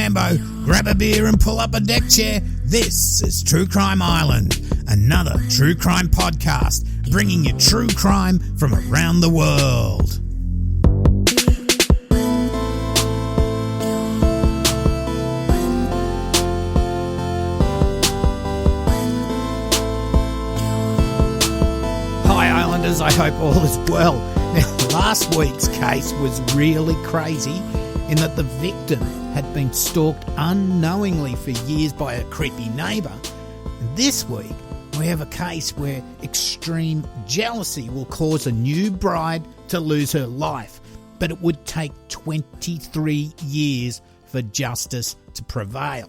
Sambo, grab a beer and pull up a deck chair. This is True Crime Island, another true crime podcast, bringing you true crime from around the world. Hi Islanders, I hope all is well. Now, last week's case was really crazy in that the victim had been stalked unknowingly for years by a creepy neighbour. And this week, we have a case where extreme jealousy will cause a new bride to lose her life, but it would take 23 years for justice to prevail.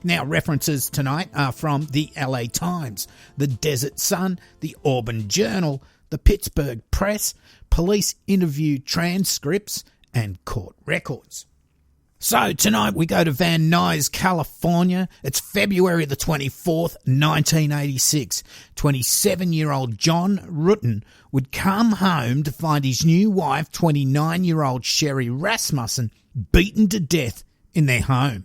Now, references tonight are from the LA Times, the Desert Sun, the Auburn Journal, the Pittsburgh Press, police interview transcripts, and court records. So tonight we go to Van Nuys, California. It's February the 24th, 1986. 27-year-old John Rutten would come home to find his new wife, 29-year-old Sherry Rasmussen, beaten to death in their home.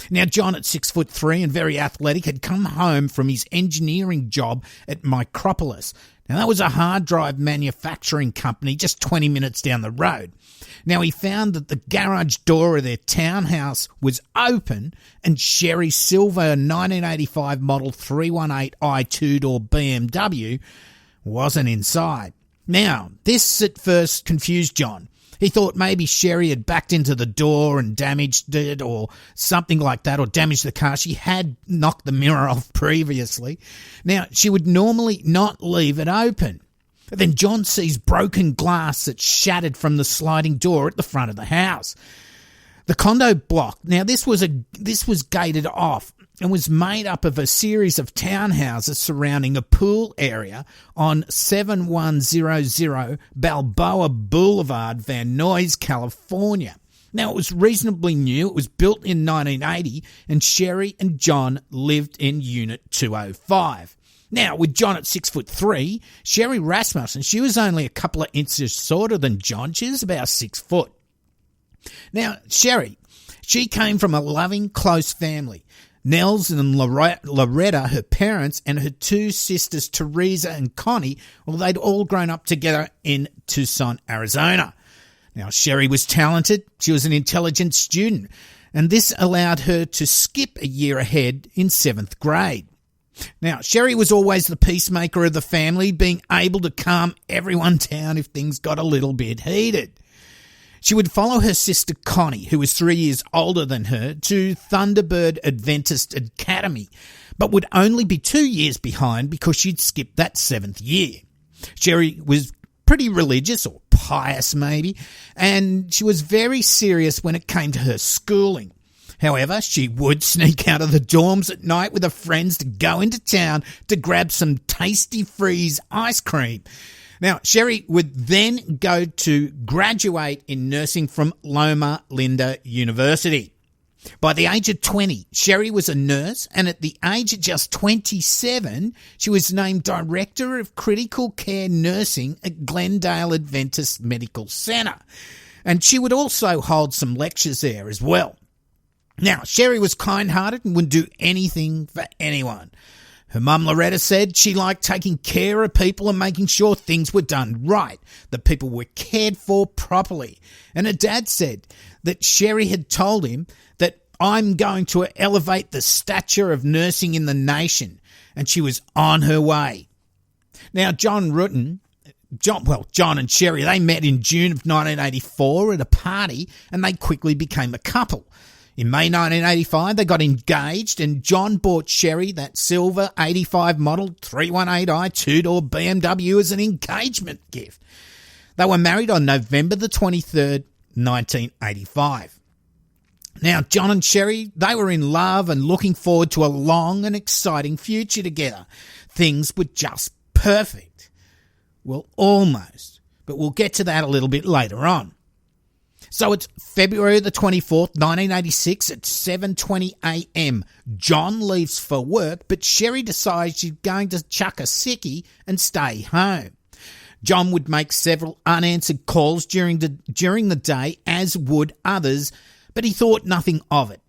Now, John, at 6'3" and very athletic, had come home from his engineering job at Micropolis. Now, that was a hard drive manufacturing company just 20 minutes down the road. Now, he found that the garage door of their townhouse was open and Sherry's silver 1985 model 318i two-door BMW wasn't inside. Now, this at first confused John. He thought maybe Sherry had backed into the door and damaged it or something like that, or damaged the car. She had knocked the mirror off previously. Now, she would normally not leave it open. But then John sees broken glass that's shattered from the sliding door at the front of the house. The condo block, now this was gated off and was made up of a series of townhouses surrounding a pool area on 7100 Balboa Boulevard, Van Nuys, California. Now, it was reasonably new. It was built in 1980, and Sherry and John lived in Unit 205. Now, with John at 6'3", Sherry Rasmussen, she was only a couple of inches shorter than John. She was about 6 foot. Now, Sherry, she came from a loving, close family. Nels and Loretta, her parents, and her two sisters, Teresa and Connie, well, they'd all grown up together in Tucson, Arizona. Now, Sherry was talented. She was an intelligent student, and this allowed her to skip a year ahead in 7th grade. Now, Sherry was always the peacemaker of the family, being able to calm everyone down if things got a little bit heated. She would follow her sister Connie, who was 3 years older than her, to Thunderbird Adventist Academy, but would only be 2 years behind because she'd skipped that 7th year. Sherry was pretty religious, or pious maybe, and she was very serious when it came to her schooling. However, she would sneak out of the dorms at night with her friends to go into town to grab some tasty freeze ice cream. Now, Sherry would then go to graduate in nursing from Loma Linda University. By the age of 20, Sherry was a nurse, and at the age of just 27, she was named Director of Critical Care Nursing at Glendale Adventist Medical Center. And she would also hold some lectures there as well. Now, Sherry was kind-hearted and would do anything for anyone. Her mum Loretta said she liked taking care of people and making sure things were done right, that people were cared for properly. And her dad said that Sherry had told him that I'm going to elevate the stature of nursing in the nation, and she was on her way. Now, John and Sherry, they met in June of 1984 at a party, and they quickly became a couple. In May 1985, they got engaged, and John bought Sherry that silver 85 model 318i two-door BMW as an engagement gift. They were married on November the 23rd, 1985. Now, John and Sherry, they were in love and looking forward to a long and exciting future together. Things were just perfect. Well, almost, but we'll get to that a little bit later on. So it's February the 24th, 1986 at 7:20 a.m. John leaves for work, but Sherry decides she's going to chuck a sickie and stay home. John would make several unanswered calls during the day, as would others, but he thought nothing of it.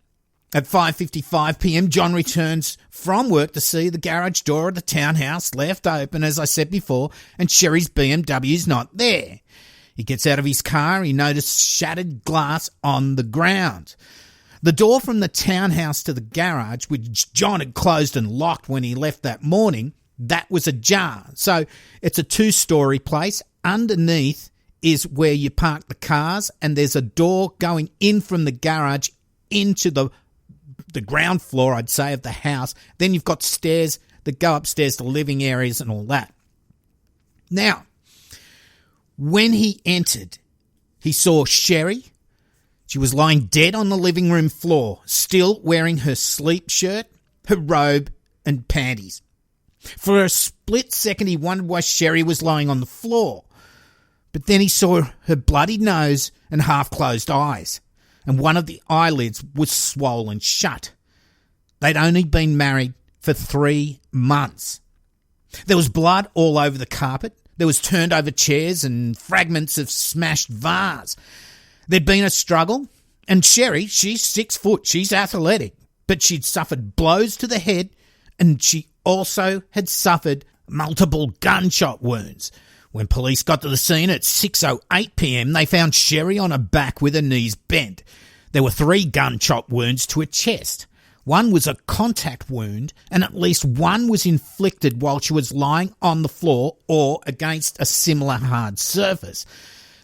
At 5:55pm, John returns from work to see the garage door of the townhouse left open, as I said before, and Sherry's BMW's not there. He gets out of his car. He notices shattered glass on the ground. The door from the townhouse to the garage, which John had closed and locked when he left that morning, that was ajar. So it's a two-story place. Underneath is where you park the cars, and there's a door going in from the garage into the ground floor, I'd say, of the house. Then you've got stairs that go upstairs to living areas and all that. Now, when he entered, he saw Sherry. She was lying dead on the living room floor, still wearing her sleep shirt, her robe and panties. For a split second, he wondered why Sherry was lying on the floor. But then he saw her bloody nose and half-closed eyes, and one of the eyelids was swollen shut. They'd only been married for 3 months. There was blood all over the carpet. There was turned over chairs and fragments of smashed vase. There'd been a struggle, and Sherry, she's 6 foot, she's athletic, but she'd suffered blows to the head, and she also had suffered multiple gunshot wounds. When police got to the scene at 6:08pm, they found Sherry on her back with her knees bent. There were 3 gunshot wounds to her chest. One was a contact wound, and at least one was inflicted while she was lying on the floor or against a similar hard surface.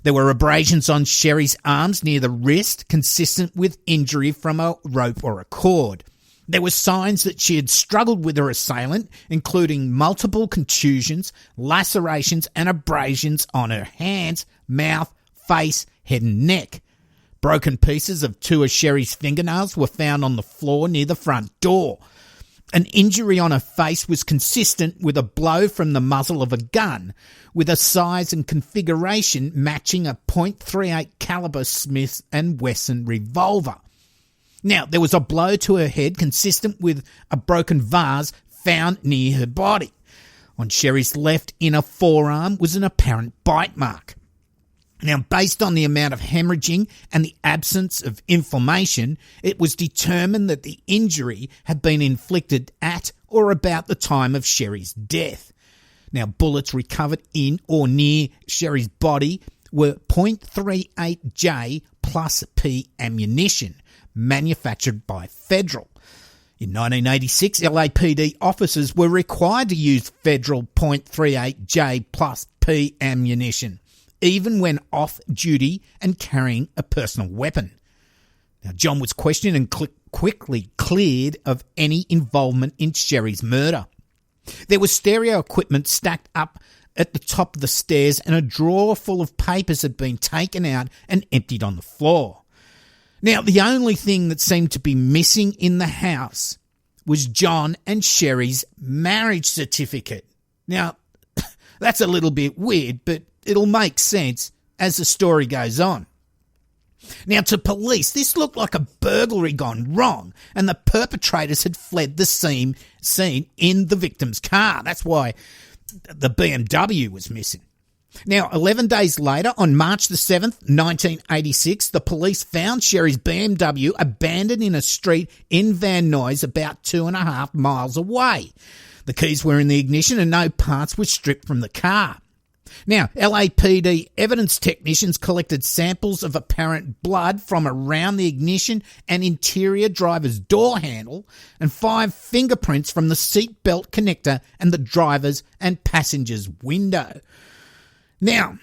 There were abrasions on Sherry's arms near the wrist, consistent with injury from a rope or a cord. There were signs that she had struggled with her assailant, including multiple contusions, lacerations and abrasions on her hands, mouth, face, head and neck. Broken pieces of 2 of Sherry's fingernails were found on the floor near the front door. An injury on her face was consistent with a blow from the muzzle of a gun, with a size and configuration matching a .38 caliber Smith & Wesson revolver. Now, there was a blow to her head consistent with a broken vase found near her body. On Sherry's left inner forearm was an apparent bite mark. Now, based on the amount of hemorrhaging and the absence of inflammation, it was determined that the injury had been inflicted at or about the time of Sherry's death. Now, bullets recovered in or near Sherry's body were .38J plus P ammunition, manufactured by Federal. In 1986, LAPD officers were required to use Federal .38J plus P ammunition, even when off duty and carrying a personal weapon. Now, John was questioned and quickly cleared of any involvement in Sherry's murder. There was stereo equipment stacked up at the top of the stairs, and a drawer full of papers had been taken out and emptied on the floor. Now, the only thing that seemed to be missing in the house was John and Sherry's marriage certificate. Now, that's a little bit weird, but it'll make sense as the story goes on. Now, to police, this looked like a burglary gone wrong, and the perpetrators had fled the scene in the victim's car. That's why the BMW was missing. Now, 11 days later, on March the 7th, 1986, the police found Sherry's BMW abandoned in a street in Van Nuys, about 2.5 miles away. The keys were in the ignition and no parts were stripped from the car. Now, LAPD evidence technicians collected samples of apparent blood from around the ignition and interior driver's door handle, and 5 fingerprints from the seat belt connector and the driver's and passenger's window. Now,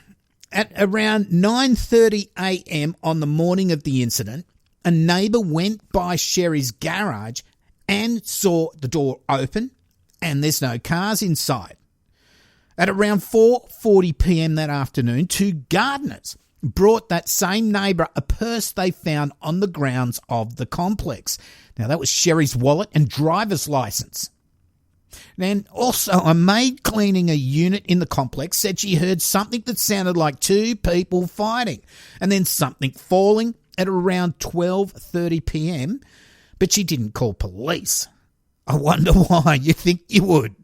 at around 9:30am on the morning of the incident, a neighbour went by Sherry's garage and saw the door open and there's no cars inside. At around 4:40pm that afternoon, 2 gardeners brought that same neighbour a purse they found on the grounds of the complex. Now, that was Sherry's wallet and driver's licence. And also, a maid cleaning a unit in the complex said she heard something that sounded like 2 people fighting, and then something falling at around 12:30pm, but she didn't call police. I wonder why. You think you would.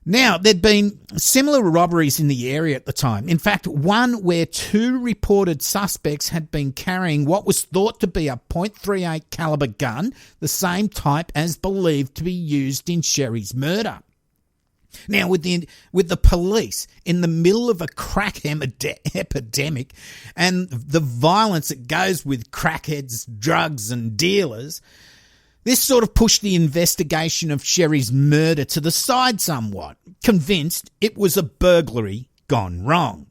Now, there'd been similar robberies in the area at the time. In fact, one where two reported suspects had been carrying what was thought to be a .38 caliber gun, the same type as believed to be used in Sherry's murder. Now, with the police in the middle of a crack epidemic and the violence that goes with crackheads, drugs and dealers, this sort of pushed the investigation of Sherry's murder to the side somewhat, convinced it was a burglary gone wrong.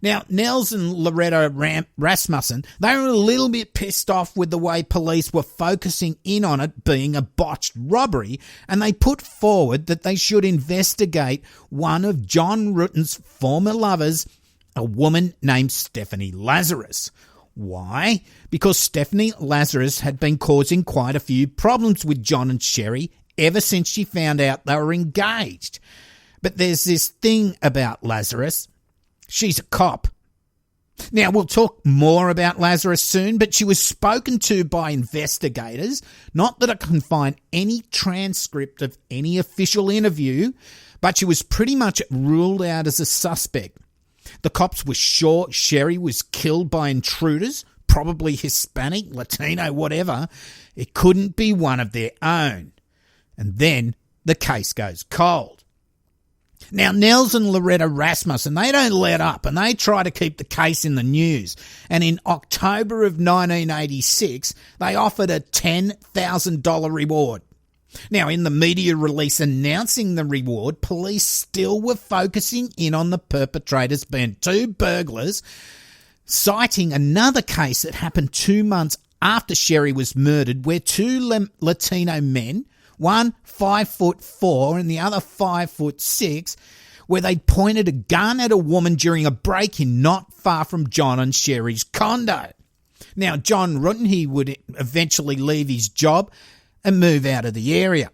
Now, Nels and Loretta Rasmussen, they were a little bit pissed off with the way police were focusing in on it being a botched robbery, and they put forward that they should investigate one of John Rutten's former lovers, a woman named Stephanie Lazarus. Why? Because Stephanie Lazarus had been causing quite a few problems with John and Sherry ever since she found out they were engaged. But there's this thing about Lazarus. She's a cop. Now, we'll talk more about Lazarus soon, but she was spoken to by investigators. Not that I can find any transcript of any official interview, but she was pretty much ruled out as a suspect. The cops were sure Sherry was killed by intruders, probably Hispanic, Latino, whatever. It couldn't be one of their own. And then the case goes cold. Now, Nels and Loretta Rasmussen, they don't let up and they try to keep the case in the news. And in October of 1986, they offered a $10,000 reward. Now, in the media release announcing the reward, police still were focusing in on the perpetrators being two burglars, citing another case that happened 2 months after Sherry was murdered, where two Latino men, one 5'4" and the other 5'6", where they pointed a gun at a woman during a break-in not far from John and Sherry's condo. Now, John Rutten, he would eventually leave his job and move out of the area.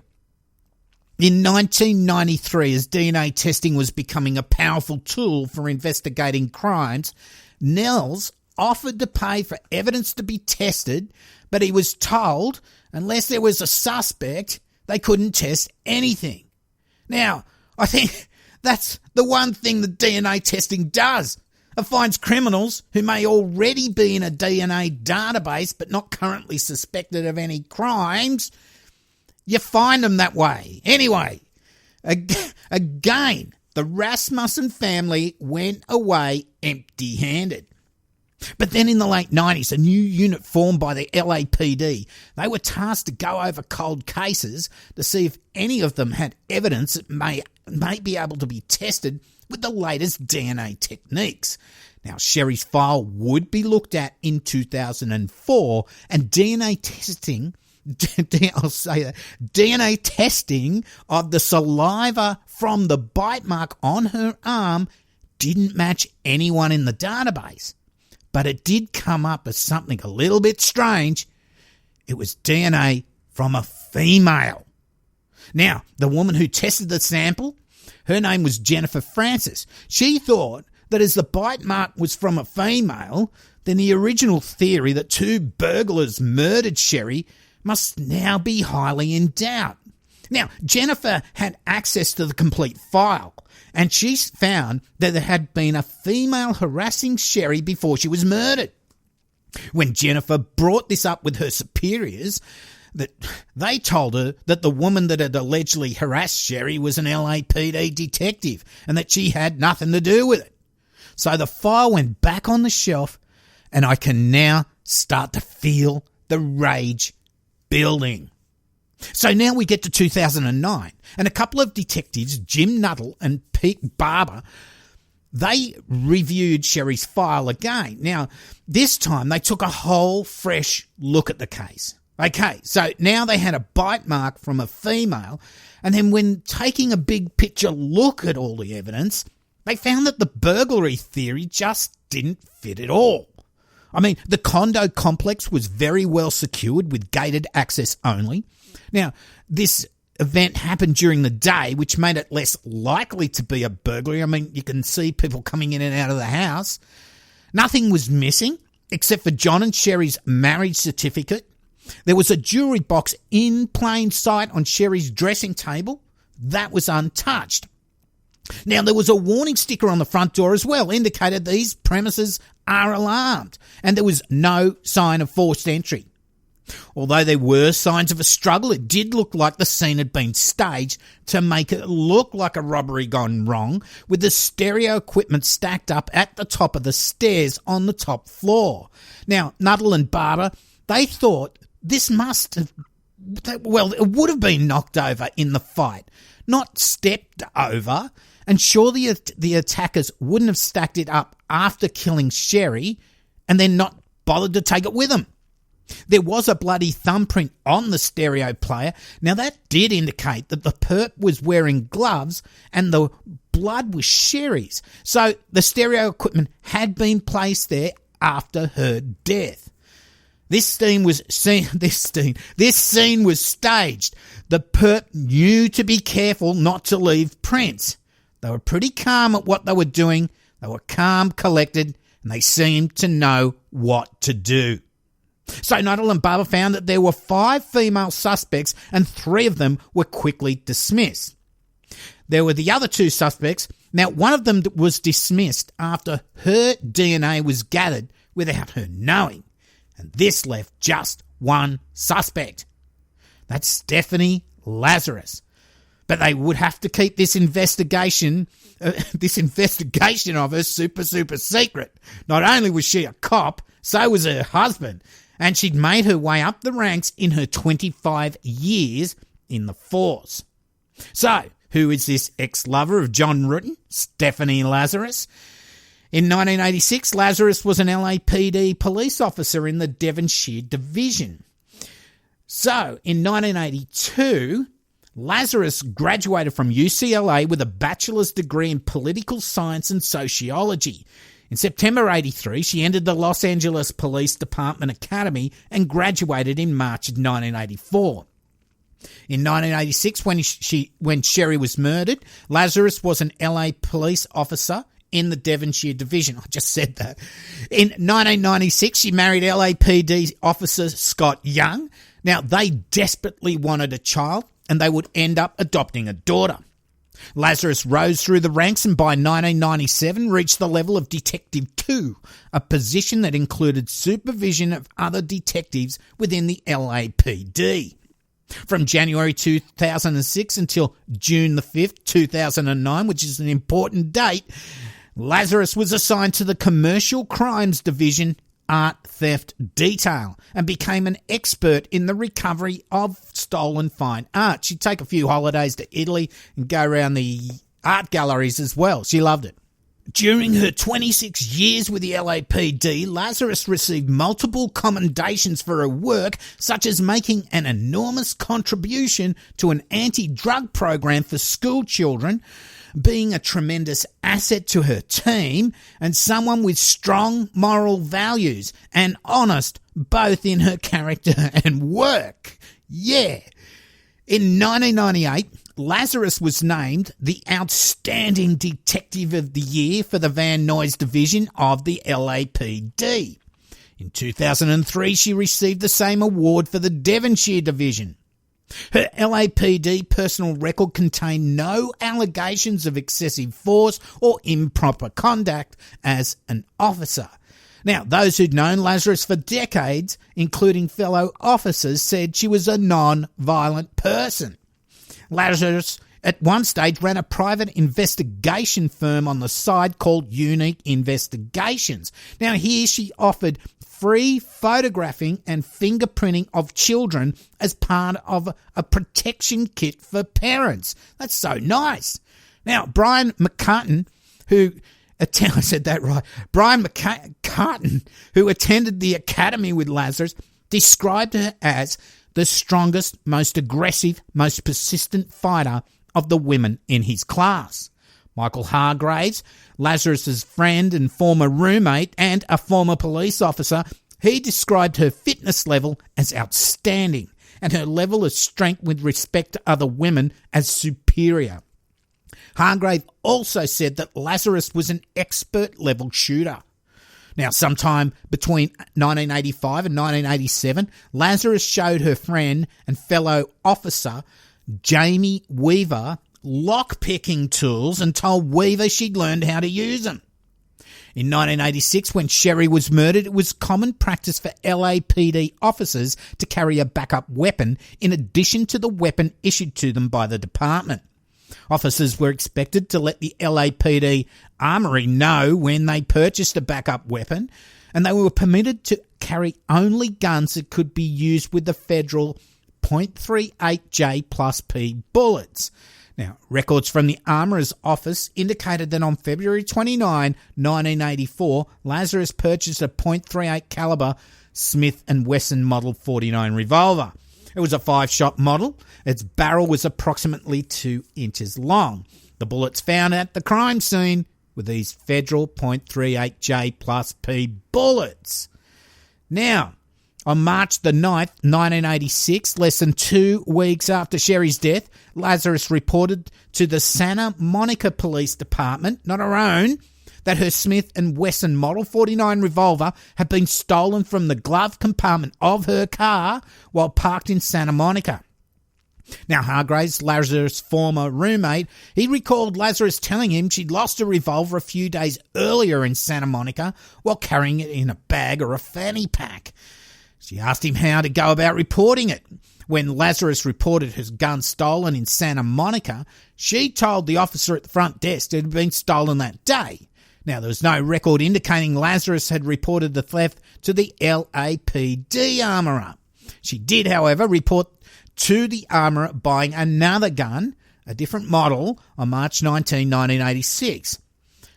In 1993, as DNA testing was becoming a powerful tool for investigating crimes, Nels offered to pay for evidence to be tested, but he was told unless there was a suspect, they couldn't test anything. Now, I think that's the one thing that DNA testing does. It finds criminals who may already be in a DNA database but not currently suspected of any crimes. You find them that way. Anyway, again, the Rasmussen family went away empty-handed. But then in the late 90s, a new unit formed by the LAPD. They were tasked to go over cold cases to see if any of them had evidence that may be able to be tested with the latest DNA techniques. Now, Sherry's file would be looked at in 2004, and DNA testing, I'll say that, DNA testing of the saliva from the bite mark on her arm didn't match anyone in the database. But it did come up as something a little bit strange. It was DNA from a female. Now, the woman who tested the sample, her name was Jennifer Francis. She thought that as the bite mark was from a female, then the original theory that two burglars murdered Sherry must now be highly in doubt. Now, Jennifer had access to the complete file, and she found that there had been a female harassing Sherry before she was murdered. When Jennifer brought this up with her superiors, that they told her that the woman that had allegedly harassed Sherry was an LAPD detective and that she had nothing to do with it. So the file went back on the shelf, and I can now start to feel the rage building. So now we get to 2009, and a couple of detectives, Jim Nuttall and Pete Barber, they reviewed Sherry's file again. Now, this time they took a whole fresh look at the case. Okay, so now they had a bite mark from a female, and then when taking a big picture look at all the evidence, they found that the burglary theory just didn't fit at all. I mean, the condo complex was very well secured with gated access only. Now, this event happened during the day, which made it less likely to be a burglary. I mean, you can see people coming in and out of the house. Nothing was missing except for John and Sherry's marriage certificate. There was a jewellery box in plain sight on Sherry's dressing table. That was untouched. Now, there was a warning sticker on the front door as well, indicated these premises are alarmed, and there was no sign of forced entry. Although there were signs of a struggle, it did look like the scene had been staged to make it look like a robbery gone wrong, with the stereo equipment stacked up at the top of the stairs on the top floor. Now, Nuttall and Barber, they thought this must have, well, it would have been knocked over in the fight, not stepped over, and surely the attackers wouldn't have stacked it up after killing Sherry and then not bothered to take it with them. There was a bloody thumbprint on the stereo player. Now, that did indicate that the perp was wearing gloves and the blood was Sherry's. So the stereo equipment had been placed there after her death. This scene was staged. The perp knew to be careful not to leave prints. They were pretty calm at what they were doing. They were calm, collected, and they seemed to know what to do. So Nuttall and Barber found that there were 5 female suspects and 3 of them were quickly dismissed. There were the other 2 suspects. Now, one of them was dismissed after her DNA was gathered without her knowing. And this left just one suspect. That's Stephanie Lazarus. But they would have to keep this investigation of her super secret. Not only was she a cop, so was her husband. And she'd made her way up the ranks in her 25 years in the force. So, who is this ex-lover of John Rutten? Stephanie Lazarus. In 1986, Lazarus was an LAPD police officer in the Devonshire Division. So, in 1982, Lazarus graduated from UCLA with a bachelor's degree in political science and sociology. In September 83, she entered the Los Angeles Police Department Academy and graduated in March of 1984. In 1986, when Sherry was murdered, Lazarus was an LA police officer in the Devonshire Division. I just said that. In 1996, she married LAPD officer Scott Young. Now, they desperately wanted a child, and they would end up adopting a daughter. Lazarus rose through the ranks and by 1997 reached the level of Detective 2, a position that included supervision of other detectives within the LAPD. From January 2006 until June the 5th, 2009, which is an important date, Lazarus was assigned to the Commercial Crimes Division Art Theft Detail and became an expert in the recovery of stolen fine art. She'd take a few holidays to Italy and go around the art galleries as well. She loved it. During her 26 years with the LAPD, Lazarus received multiple commendations for her work, such as making an enormous contribution to an anti-drug program for school children, being a tremendous asset to her team, and someone with strong moral values and honest both in her character and work. Yeah. In 1998, Lazarus was named the Outstanding Detective of the Year for the Van Nuys Division of the LAPD. In 2003, she received the same award for the Devonshire Division. Her LAPD personal record contained no allegations of excessive force or improper conduct as an officer. Now, those who'd known Lazarus for decades, including fellow officers, said she was a non-violent person. Lazarus at one stage ran a private investigation firm on the side called Unique Investigations. Now, here she offered free photographing and fingerprinting of children as part of a protection kit for parents. That's so nice. Now, Brian McCartan, Brian McCartan, who attended the academy with Lazarus, described her as the strongest, most aggressive, most persistent fighter of the women in his class. Michael Hargraves, Lazarus's friend and former roommate and a former police officer, he described her fitness level as outstanding and her level of strength with respect to other women as superior. Hargrave also said that Lazarus was an expert-level shooter. Now, sometime between 1985 and 1987, Lazarus showed her friend and fellow officer Jamie Weaver lock-picking tools and told Weaver she'd learned how to use them. In 1986, when Sherry was murdered, it was common practice for LAPD officers to carry a backup weapon in addition to the weapon issued to them by the department. Officers were expected to let the LAPD armory know when they purchased a backup weapon, and they were permitted to carry only guns that could be used with the federal .38J plus P bullets. Now, records from the Armourer's office indicated that on February 29, 1984, Lazarus purchased a .38 caliber Smith & Wesson Model 49 revolver. It was a 5-shot model. Its barrel was approximately 2 inches long. The bullets found at the crime scene were these federal .38J plus P bullets. Now, on March the 9th, 1986, less than 2 weeks after Sherry's death, Lazarus reported to the Santa Monica Police Department, not her own, that her Smith & Wesson Model 49 revolver had been stolen from the glove compartment of her car while parked in Santa Monica. Now, Hargraves, Lazarus' former roommate, he recalled Lazarus telling him she'd lost a revolver a few days earlier in Santa Monica while carrying it in a bag or a fanny pack. She asked him how to go about reporting it. When Lazarus reported his gun stolen in Santa Monica, she told the officer at the front desk it had been stolen that day. Now, there was no record indicating Lazarus had reported the theft to the LAPD armourer. She did, however, report to the armourer buying another gun, a different model, on March 19, 1986.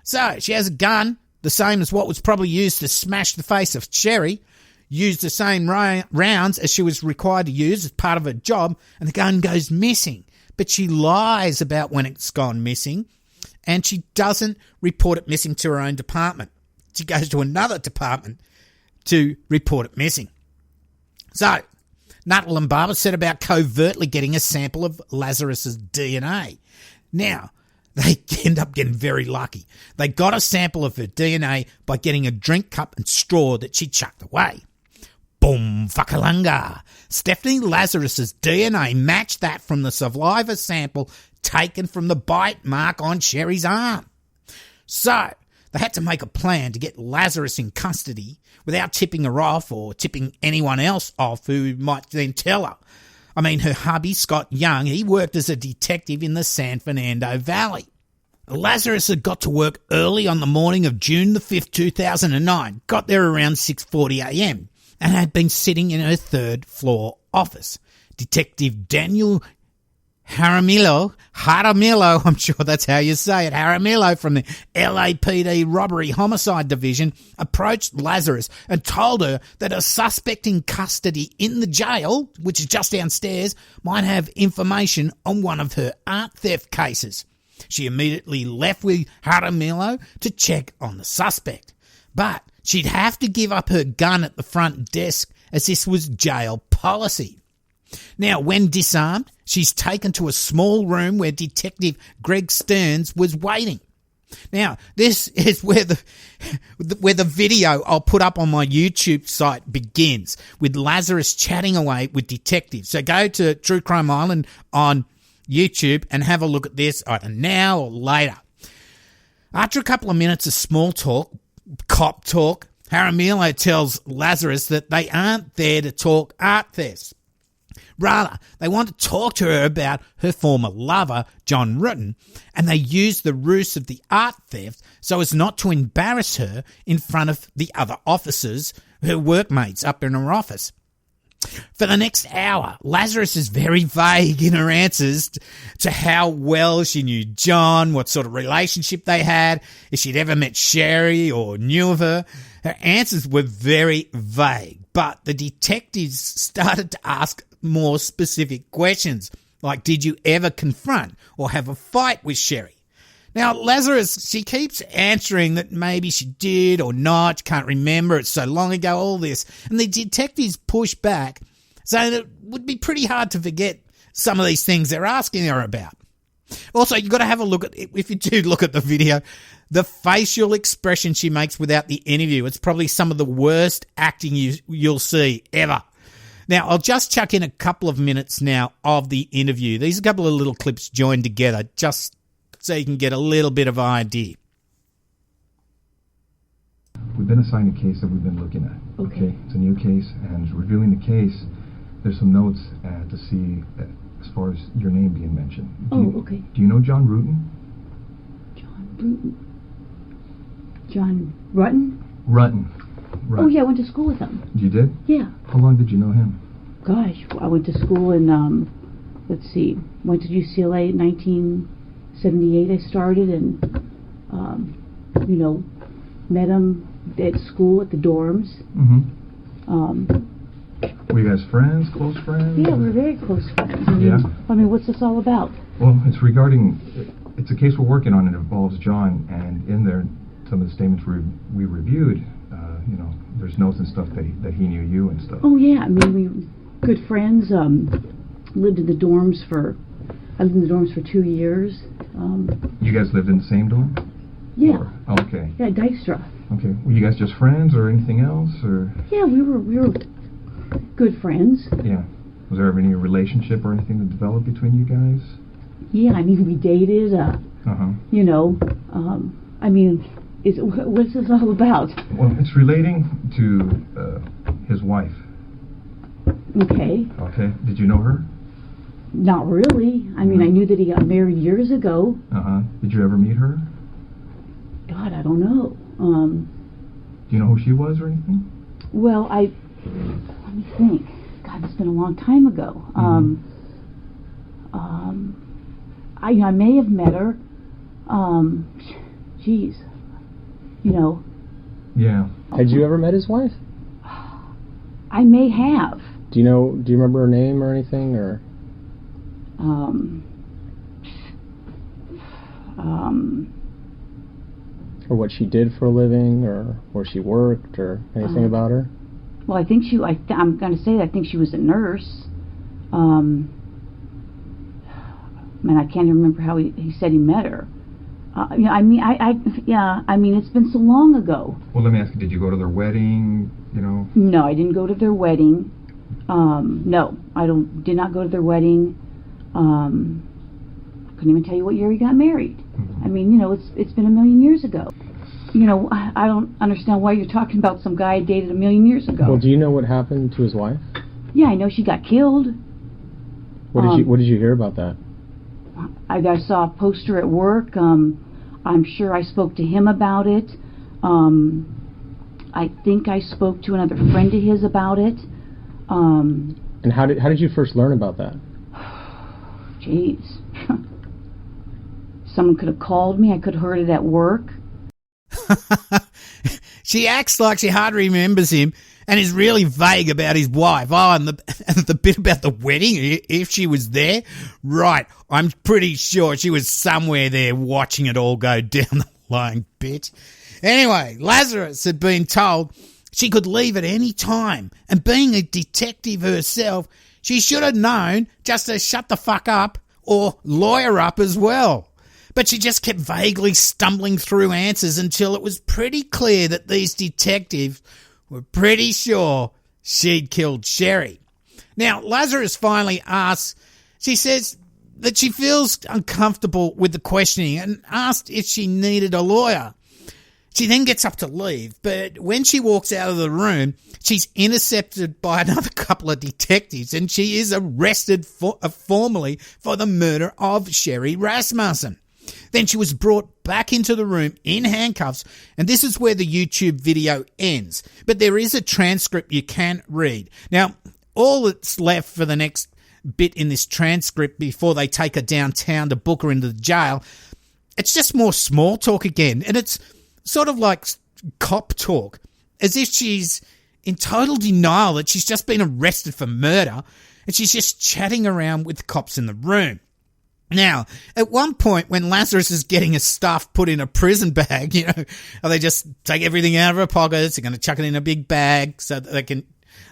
So, she has a gun, the same as what was probably used to smash the face of Sherry, used the same rounds as she was required to use as part of her job, and the gun goes missing. But she lies about when it's gone missing, and she doesn't report it missing to her own department. She goes to another department to report it missing. So, Nuttall and Barber set about covertly getting a sample of Lazarus's DNA. Now, they end up getting very lucky. They got a sample of her DNA by getting a drink cup and straw that she chucked away. Boom, fuckalunga. Stephanie Lazarus's DNA matched that from the saliva sample taken from the bite mark on Sherry's arm. So, they had to make a plan to get Lazarus in custody without tipping her off or tipping anyone else off who might then tell her. I mean, her hubby, Scott Young, he worked as a detective in the San Fernando Valley. Lazarus had got to work early on the morning of June the 5th, 2009, got there around 6:40 a.m. and had been sitting in her third-floor office. Detective Daniel Jaramillo, I'm sure that's how you say it, Jaramillo from the LAPD Robbery Homicide Division, approached Lazarus and told her that a suspect in custody in the jail, which is just downstairs, might have information on one of her art theft cases. She immediately left with Jaramillo to check on the suspect. But she'd have to give up her gun at the front desk as this was jail policy. Now, when disarmed, she's taken to a small room where Detective Greg Stearns was waiting. Now, this is where the video I'll put up on my YouTube site begins, with Lazarus chatting away with detectives. So go to True Crime Island on YouTube and have a look at this either now or later. After a couple of minutes of small talk, cop talk, Jaramillo tells Lazarus that they aren't there to talk art thefts. Rather, they want to talk to her about her former lover, John Rutten, and they use the ruse of the art theft so as not to embarrass her in front of the other officers, her workmates up in her office. For the next hour, Lazarus is very vague in her answers to how well she knew John, what sort of relationship they had, if she'd ever met Sherry or knew of her. Her answers were very vague, but the detectives started to ask more specific questions, like, did you ever confront or have a fight with Sherry? Now, Lazarus, she keeps answering that maybe she did or not, can't remember, it's so long ago, all this. And the detectives push back, saying it would be pretty hard to forget some of these things they're asking her about. Also, you've got to have a look at, if you do look at the video, the facial expression she makes without the interview. It's probably some of the worst acting you'll see ever. Now, I'll just chuck in a couple of minutes now of the interview. These are a couple of little clips joined together just so you can get a little bit of idea. We've been assigned a case that we've been looking at. Okay. It's a new case, and reviewing the case, there's some notes to see as far as your name being mentioned. Okay. Do you know John Rutten? John Rutten? Rutten. Oh, yeah, I went to school with him. You did? Yeah. How long did you know him? Gosh, I went to school in, went to UCLA in 1978. I started and, met him at school at the dorms. Were you guys friends, close friends? Yeah, we're very close friends. I mean, what's this all about? Well, it's a case we're working on. It involves John, and in there, some of the statements we reviewed, there's notes and stuff that he knew you and stuff. Oh, yeah. I mean, we were good friends. Lived in the dorms for 2 years. You guys lived in the same dorm? Yeah. Okay. Yeah, Dykstra. Okay. Were you guys just friends or anything else, or? Yeah, we were good friends. Yeah. Was there ever any relationship or anything that developed between you guys? Yeah, I mean, we dated. I mean, what's this all about? Well, it's relating to his wife. Okay. Okay. Did you know her? Not really. I mean, I knew that he got married years ago. Did you ever meet her? God, I don't know. Do you know who she was or anything? Well, let me think. God, it's been a long time ago. I may have met her. Geez. Yeah. Had you ever met his wife? I may have. Do you remember her name or anything, or? Or what she did for a living, or where she worked, or anything about her? Well, I think I'm going to say that I think she was a nurse. I can't even remember how he said he met her. I mean, it's been so long ago. Well, let me ask you, did you go to their wedding, No, I didn't go to their wedding. No, did not go to their wedding. Couldn't even tell you what year he got married. I mean, it's been a million years ago. I don't understand why you're talking about some guy I dated a million years ago. Well, do you know what happened to his wife? Yeah, I know she got killed. What did you hear about that? I saw a poster at work. I'm sure I spoke to him about it. I think I spoke to another friend of his about it. And how did you first learn about that? Jeez. Someone could have called me. I could have heard it at work. She acts like she hardly remembers him and is really vague about his wife. Oh, and the bit about the wedding, if she was there, right, I'm pretty sure she was somewhere there watching it all go down the line, bitch. Anyway, Lazarus had been told she could leave at any time, and being a detective herself, she should have known just to shut the fuck up or lawyer up as well. But she just kept vaguely stumbling through answers until it was pretty clear that these detectives were pretty sure she'd killed Sherry. Now, Lazarus finally asks, she says that she feels uncomfortable with the questioning and asked if she needed a lawyer. She then gets up to leave, but when she walks out of the room, she's intercepted by another couple of detectives and she is arrested formally for the murder of Sherry Rasmussen. Then she was brought back into the room in handcuffs, and this is where the YouTube video ends. But there is a transcript you can read. Now, all that's left for the next bit in this transcript before they take her downtown to book her into the jail, it's just more small talk again, and it's sort of like cop talk, as if she's in total denial that she's just been arrested for murder, and she's just chatting around with the cops in the room. Now, at one point when Lazarus is getting his stuff put in a prison bag, they just take everything out of her pockets, they're going to chuck it in a big bag so that they can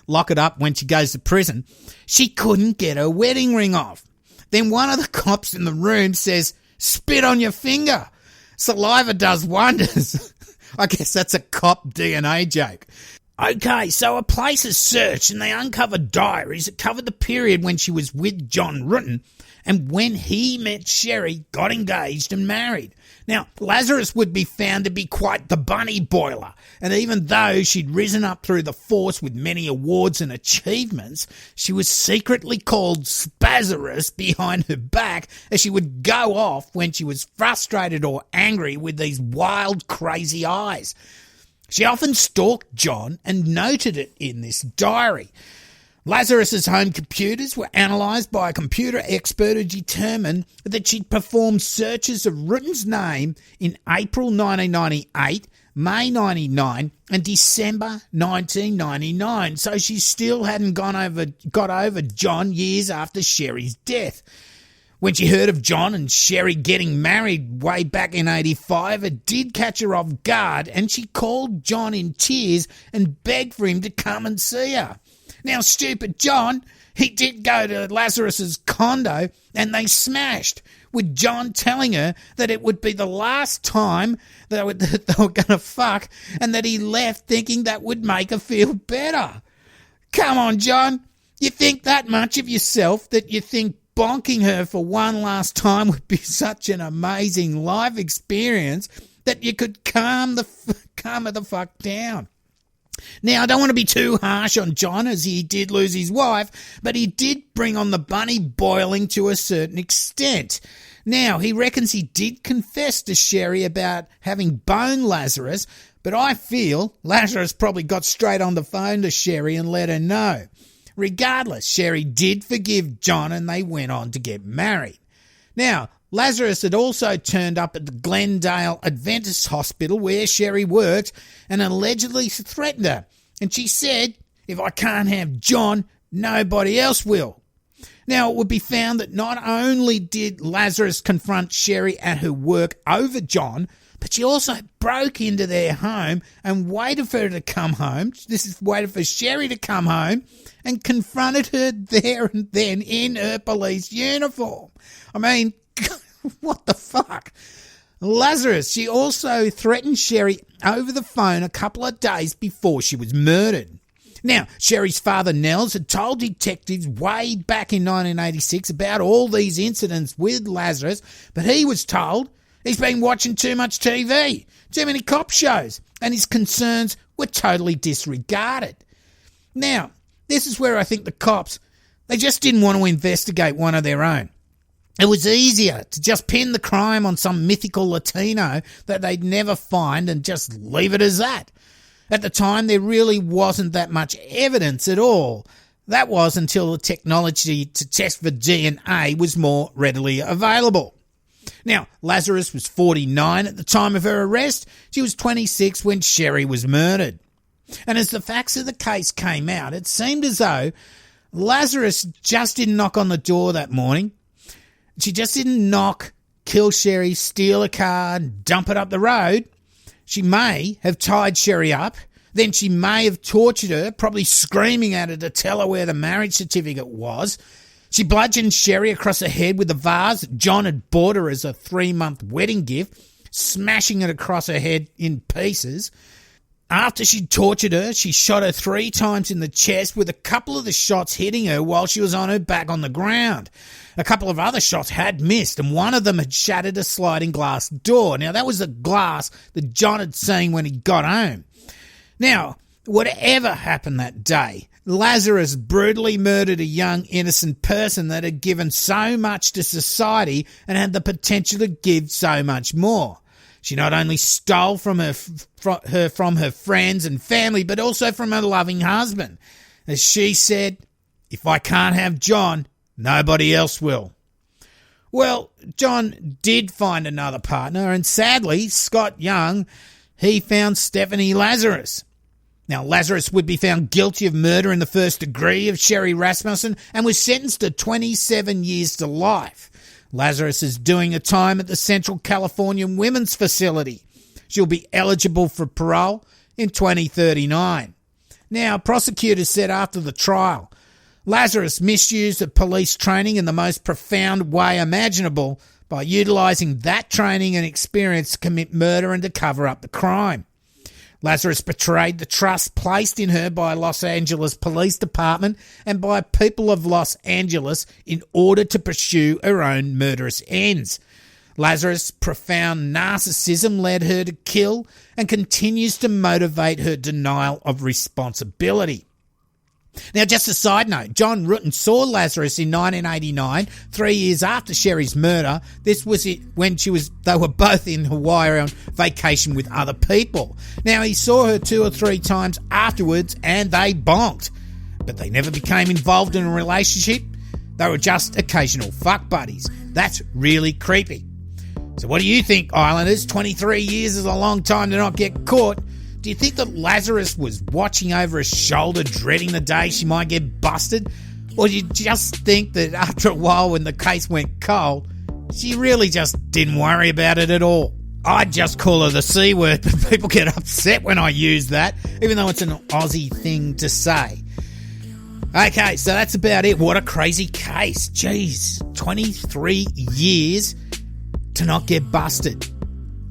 lock it up when she goes to prison, she couldn't get her wedding ring off. Then one of the cops in the room says, "Spit on your finger. Saliva does wonders." I guess that's a cop DNA joke. Okay, so a place is searched and they uncovered diaries that covered the period when she was with John Rutten and when he met Sherry, got engaged and married. Now, Lazarus would be found to be quite the bunny boiler, and even though she'd risen up through the force with many awards and achievements, she was secretly called Lazarus behind her back as she would go off when she was frustrated or angry with these wild, crazy eyes. She often stalked John and noted it in this diary. Lazarus's home computers were analysed by a computer expert who determined that she'd performed searches of Rutten's name in April 1998, May 99 and December 1999, so she still hadn't got over John years after Sherry's death. When she heard of John and Sherry getting married way back in 85, it did catch her off guard, and she called John in tears and begged for him to come and see her. Now, stupid John, he did go to Lazarus's condo and they smashed, with John telling her that it would be the last time that they were going to fuck, and that he left thinking that would make her feel better. Come on, John, you think that much of yourself that you think bonking her for one last time would be such an amazing life experience that you could calm her the fuck down. Now, I don't want to be too harsh on John, as he did lose his wife, but he did bring on the bunny boiling to a certain extent. Now, he reckons he did confess to Sherry about having boned Lazarus, but I feel Lazarus probably got straight on the phone to Sherry and let her know. Regardless, Sherry did forgive John and they went on to get married. Now, Lazarus had also turned up at the Glendale Adventist Hospital where Sherry worked and allegedly threatened her. And she said, "If I can't have John, nobody else will." Now, it would be found that not only did Lazarus confront Sherry at her work over John, but she also broke into their home and waited for her to come home. Waited for Sherry to come home and confronted her there and then in her police uniform. I mean, what the fuck? Lazarus, she also threatened Sherry over the phone a couple of days before she was murdered. Now, Sherry's father, Nels, had told detectives way back in 1986 about all these incidents with Lazarus, but he was told he's been watching too much TV, too many cop shows, and his concerns were totally disregarded. Now, this is where I think the cops, they just didn't want to investigate one of their own. It was easier to just pin the crime on some mythical Latino that they'd never find and just leave it as that. At the time, there really wasn't that much evidence at all. That was until the technology to test for DNA was more readily available. Now, Lazarus was 49 at the time of her arrest. She was 26 when Sherry was murdered. And as the facts of the case came out, it seemed as though Lazarus just didn't knock on the door that morning. She just didn't knock, kill Sherry, steal a car, and dump it up the road. She may have tied Sherry up, then she may have tortured her, probably screaming at her to tell her where the marriage certificate was. She bludgeoned Sherry across the head with a vase that John had bought her as a 3-month wedding gift, smashing it across her head in pieces. After she'd tortured her, she shot her 3 times in the chest, with a couple of the shots hitting her while she was on her back on the ground. A couple of other shots had missed, and one of them had shattered a sliding glass door. Now, that was the glass that John had seen when he got home. Now, whatever happened that day, Lazarus brutally murdered a young, innocent person that had given so much to society and had the potential to give so much more. She not only stole from her friends and family, but also from her loving husband. As she said, "If I can't have John, nobody else will." Well, John did find another partner, and sadly, Scott Young, he found Stephanie Lazarus. Now, Lazarus would be found guilty of murder in the first degree of Sherry Rasmussen and was sentenced to 27 years to life. Lazarus is doing a time at the Central California Women's Facility. She'll be eligible for parole in 2039. Now, prosecutors said after the trial, Lazarus misused the police training in the most profound way imaginable by utilising that training and experience to commit murder and to cover up the crime. Lazarus betrayed the trust placed in her by Los Angeles Police Department and by people of Los Angeles in order to pursue her own murderous ends. Lazarus' profound narcissism led her to kill and continues to motivate her denial of responsibility. Now, just a side note, John Rutten saw Lazarus in 1989, 3 years after Sherry's murder. This was it when they were both in Hawaii on vacation with other people. Now, he saw her 2 or 3 times afterwards and they bonked. But they never became involved in a relationship. They were just occasional fuck buddies. That's really creepy. So what do you think, Islanders? 23 years is a long time to not get caught. Do you think that Lazarus was watching over his shoulder, dreading the day she might get busted? Or do you just think that after a while when the case went cold, she really just didn't worry about it at all? I'd just call her the C word, but people get upset when I use that, even though it's an Aussie thing to say. Okay, so that's about it. What a crazy case. Jeez, 23 years to not get busted.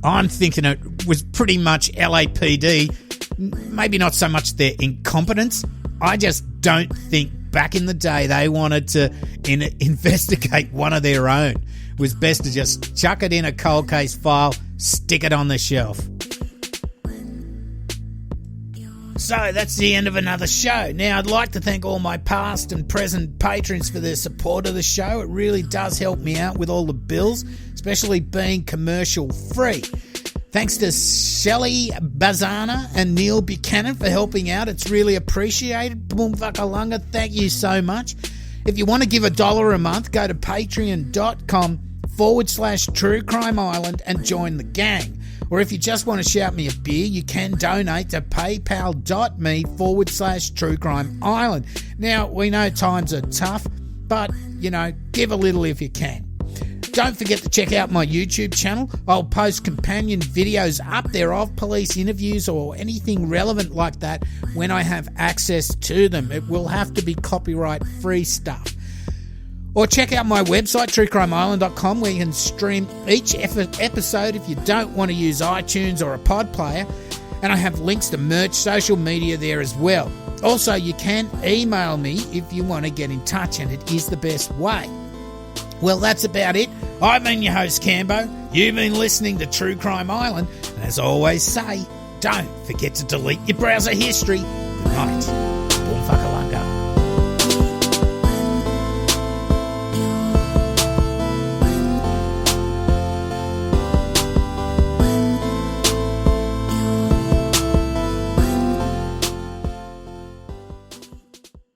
I'm thinking it was pretty much LAPD, maybe not so much their incompetence. I just don't think back in the day they wanted to investigate one of their own. It was best to just chuck it in a cold case file, stick it on the shelf. So that's the end of another show. Now, I'd like to thank all my past and present patrons for their support of the show. It really does help me out with all the bills, especially being commercial free. Thanks to Shelley Bazana and Neil Buchanan for helping out. It's really appreciated. Boom Vakalunga, thank you so much. If you want to give $1 a month, go to patreon.com/True Crime Island and join the gang. Or if you just want to shout me a beer, you can donate to paypal.me/True Crime Island. Now, we know times are tough, but, give a little if you can. Don't forget to check out my YouTube channel. I'll post companion videos up there of police interviews or anything relevant like that when I have access to them. It will have to be copyright-free stuff. Or check out my website, truecrimeisland.com, where you can stream each episode if you don't want to use iTunes or a pod player. And I have links to merch, social media there as well. Also, you can email me if you want to get in touch, and it is the best way. Well, that's about it. I've been your host, Cambo. You've been listening to True Crime Island. And as I always say, don't forget to delete your browser history. Good night.